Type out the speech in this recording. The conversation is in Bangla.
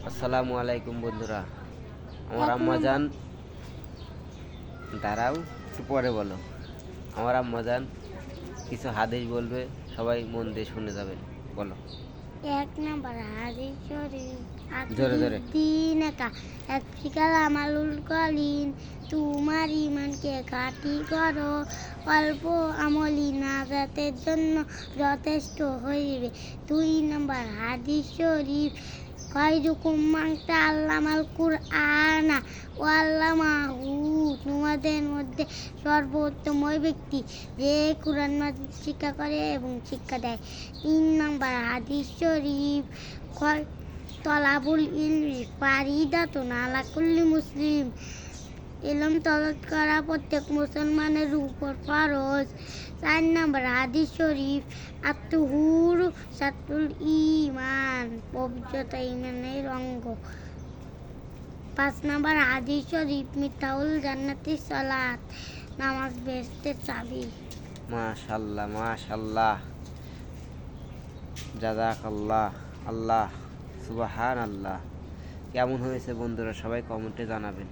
আসসালামু আলাইকুম বন্ধুরা। আমার আম্মাজান, দাঁড়াও একটু পরে বলো। আমার আম্মাজান কিছু হাদিস বলবে, সবাই মন দিয়ে শুনে যাবেন। বলো। এক নাম্বার হাদিস শরীফ জোরে জোরে। দিনকা এক ফিকাল আমালুল কলিন তোমার ইমানকে খাঁটি করো, অল্প আমলি নাজাতের জন্য যথেষ্ট হইবে। 2 নাম্বার হাদিস শরীফ খয়রুকুম মান তাআল্লামাল কুরআনা ওয়া আল্লামাহু, তোমাদের মধ্যে সর্বোত্তম ওই ব্যক্তি যে কুরআন মাজিদ শিক্ষা করে এবং শিক্ষা দেয়। 3 নাম্বার হাদিস শরীফ তলাবুল ইলমি ফারিদাতুন আলা কুল্লি মুসলিম, ইলম তলব করা প্রত্যেক মুসলমানের উপর ফরজ। 4 নাম্বার হাদিস শরীফ আত-তুহুর শাতরুল ঈমান, পবিত্রতা ঈমানের অঙ্গ। 5 নাম্বার হাদিস শরীফ মিফতাহুল জান্নাতিস সালাত, নামাজ বেহেশতের চাবি। মাশাআল্লাহ মাশাআল্লাহ, জাযাকাল্লাহ, আল্লাহ সুবহানাল্লাহ। কেমন হয়েছে বন্ধুরা, সবাই কমেন্টে জানাবেন।